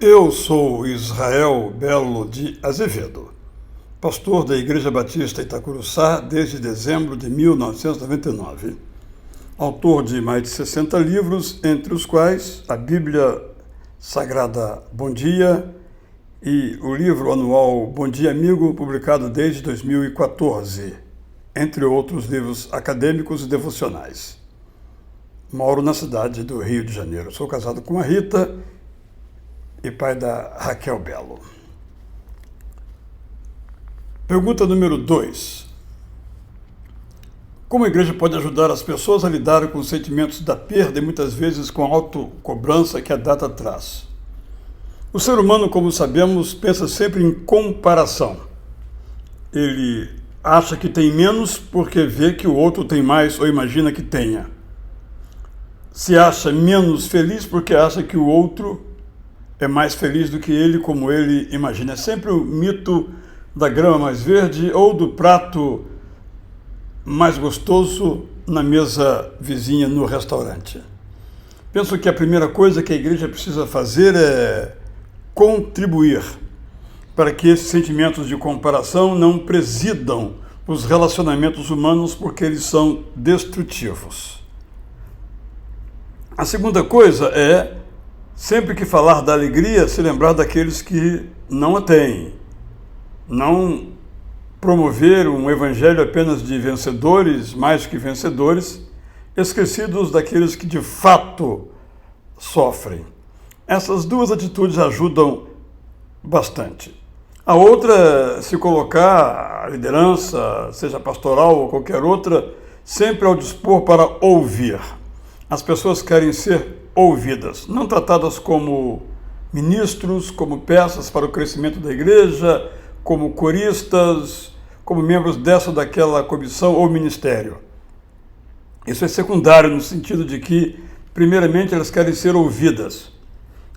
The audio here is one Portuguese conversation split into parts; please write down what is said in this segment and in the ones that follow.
Eu sou Israel Belo de Azevedo, pastor da Igreja Batista Itacuruçá desde dezembro de 1999. Autor de mais de 60 livros, entre os quais a Bíblia Sagrada Bom Dia e o livro anual Bom Dia Amigo, publicado desde 2014, entre outros livros acadêmicos e devocionais. Moro na cidade do Rio de Janeiro. Sou casado com a Rita e pai da Raquel Belo. Pergunta número 2. Como a igreja pode ajudar as pessoas a lidar com os sentimentos da perda e muitas vezes com a autocobrança que a data traz? O ser humano, como sabemos, pensa sempre em comparação. Ele acha que tem menos porque vê que o outro tem mais ou imagina que tenha. Se acha menos feliz porque acha que o outro é mais feliz do que ele, como ele imagina. É sempre o mito da grama mais verde ou do prato mais gostoso na mesa vizinha no restaurante. Penso que a primeira coisa que a igreja precisa fazer é contribuir para que esses sentimentos de comparação não presidam os relacionamentos humanos, porque eles são destrutivos. A segunda coisa é, sempre que falar da alegria, se lembrar daqueles que não a têm. Não promover um evangelho apenas de vencedores, mais que vencedores, esquecidos daqueles que de fato sofrem. Essas duas atitudes ajudam bastante. A outra é se colocar a liderança, seja pastoral ou qualquer outra, sempre ao dispor para ouvir. As pessoas querem ser ouvidas, não tratadas como ministros, como peças para o crescimento da igreja, como coristas, como membros dessa ou daquela comissão ou ministério. Isso é secundário no sentido de que, primeiramente, elas querem ser ouvidas.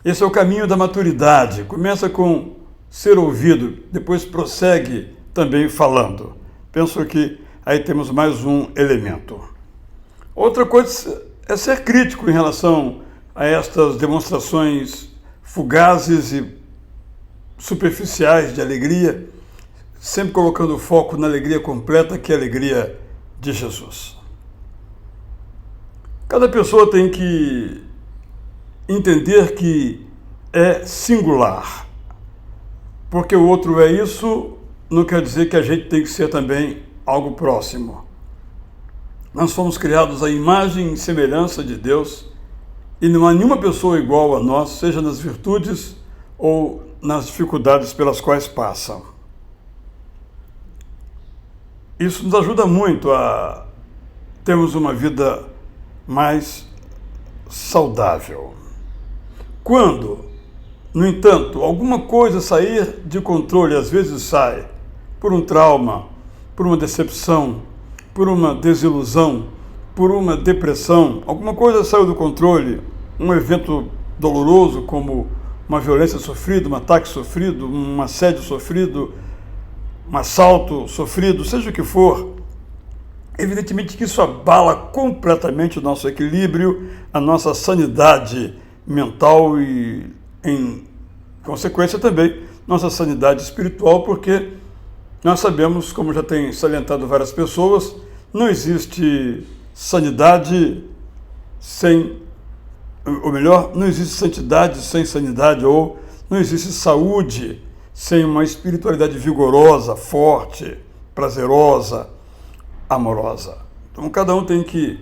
Esse é o caminho da maturidade. Começa com ser ouvido, depois prossegue também falando. Penso que aí temos mais um elemento. Outra coisa é ser crítico em relação a estas demonstrações fugazes e superficiais de alegria, sempre colocando o foco na alegria completa, que é a alegria de Jesus. Cada pessoa tem que entender que é singular. Porque o outro é isso, não quer dizer que a gente tem que ser também algo próximo. Nós fomos criados à imagem e semelhança de Deus e não há nenhuma pessoa igual a nós, seja nas virtudes ou nas dificuldades pelas quais passam. Isso nos ajuda muito a termos uma vida mais saudável. Quando, no entanto, alguma coisa sair de controle, às vezes sai por um trauma, por uma decepção, por uma desilusão, por uma depressão, alguma coisa saiu do controle, um evento doloroso como uma violência sofrida, um ataque sofrido, um assédio sofrido, um assalto sofrido, seja o que for, evidentemente que isso abala completamente o nosso equilíbrio, a nossa sanidade mental e, em consequência também, nossa sanidade espiritual, porque nós sabemos, como já tem salientado várias pessoas, não existe sanidade sem, ou melhor, não existe santidade sem sanidade, ou não existe saúde sem uma espiritualidade vigorosa, forte, prazerosa, amorosa. Então cada um tem que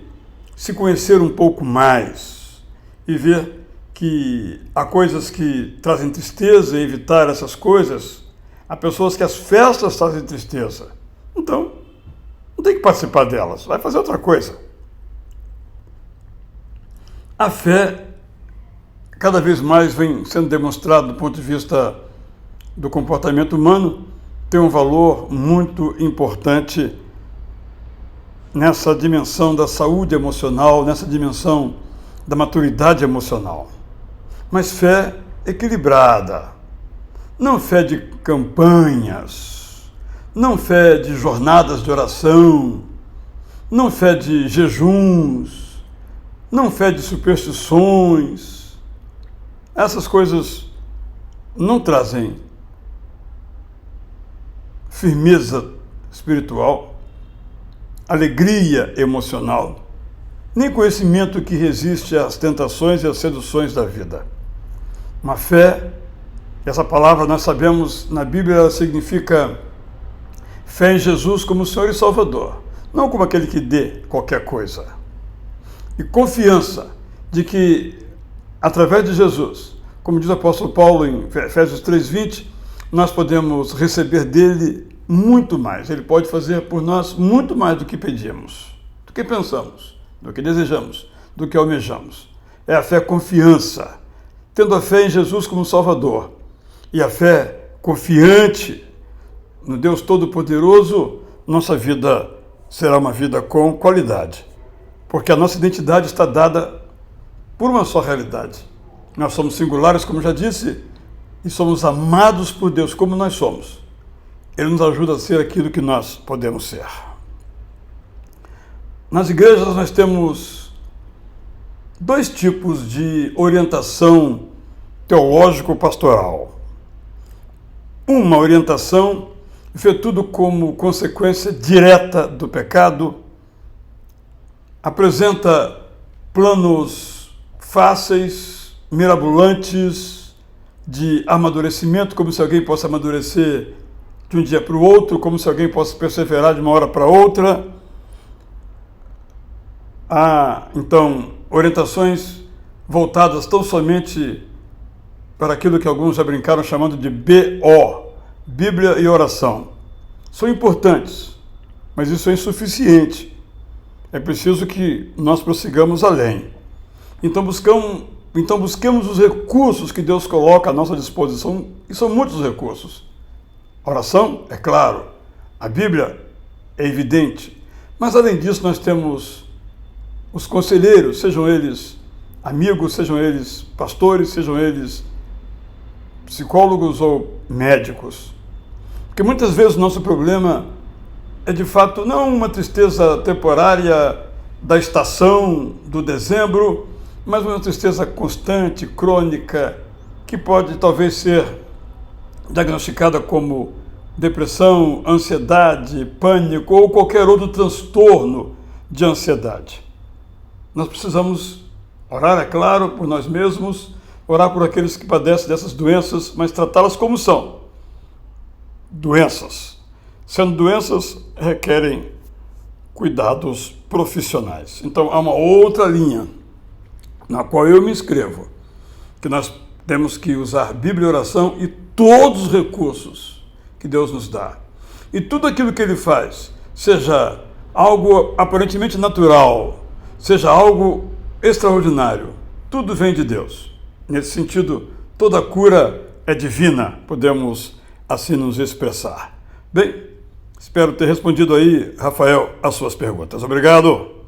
se conhecer um pouco mais e ver que há coisas que trazem tristeza e evitar essas coisas. Há pessoas que as festas trazem tristeza. Então, não tem que participar delas, vai fazer outra coisa. A fé, cada vez mais vem sendo demonstrado do ponto de vista do comportamento humano, tem um valor muito importante nessa dimensão da saúde emocional, nessa dimensão da maturidade emocional. Mas fé equilibrada, não fé de campanhas, não fé de jornadas de oração, não fé de jejuns, não fé de superstições. Essas coisas não trazem firmeza espiritual, alegria emocional, nem conhecimento que resiste às tentações e às seduções da vida. Uma fé, essa palavra nós sabemos na Bíblia, ela significa fé em Jesus como Senhor e Salvador, não como aquele que dê qualquer coisa. E confiança de que, através de Jesus, como diz o apóstolo Paulo em Efésios 3:20, nós podemos receber dele muito mais. Ele pode fazer por nós muito mais do que pedimos, do que pensamos, do que desejamos, do que almejamos. É a fé confiança, tendo a fé em Jesus como Salvador e a fé confiante no Deus Todo-Poderoso, nossa vida será uma vida com qualidade, porque a nossa identidade está dada por uma só realidade. Nós somos singulares, como já disse, e somos amados por Deus como nós somos. Ele nos ajuda a ser aquilo que nós podemos ser. Nas igrejas nós temos dois tipos de orientação teológico-pastoral. Uma orientação vê tudo como consequência direta do pecado, apresenta planos fáceis, mirabolantes, de amadurecimento, como se alguém possa amadurecer de um dia para o outro, como se alguém possa perseverar de uma hora para outra. Há, então, orientações voltadas tão somente para aquilo que alguns já brincaram chamando de BO, Bíblia e oração. São importantes, mas isso é insuficiente. É preciso que nós prossigamos além. Então busquemos os recursos que Deus coloca à nossa disposição, e são muitos recursos. A oração, é claro, a Bíblia é evidente, mas além disso nós temos os conselheiros, sejam eles amigos, sejam eles pastores, sejam eles psicólogos ou médicos. Porque muitas vezes o nosso problema é de fato não uma tristeza temporária da estação do dezembro, mas uma tristeza constante, crônica, que pode talvez ser diagnosticada como depressão, ansiedade, pânico ou qualquer outro transtorno de ansiedade. Nós precisamos orar, é claro, por nós mesmos, orar por aqueles que padecem dessas doenças, mas tratá-las como são. Doenças. Sendo doenças, requerem cuidados profissionais. Então, há uma outra linha na qual eu me inscrevo, que nós temos que usar Bíblia e oração e todos os recursos que Deus nos dá. E tudo aquilo que Ele faz, seja algo aparentemente natural, seja algo extraordinário, tudo vem de Deus. Nesse sentido, toda cura é divina, podemos assim nos expressar. Bem, espero ter respondido aí, Rafael, as suas perguntas. Obrigado.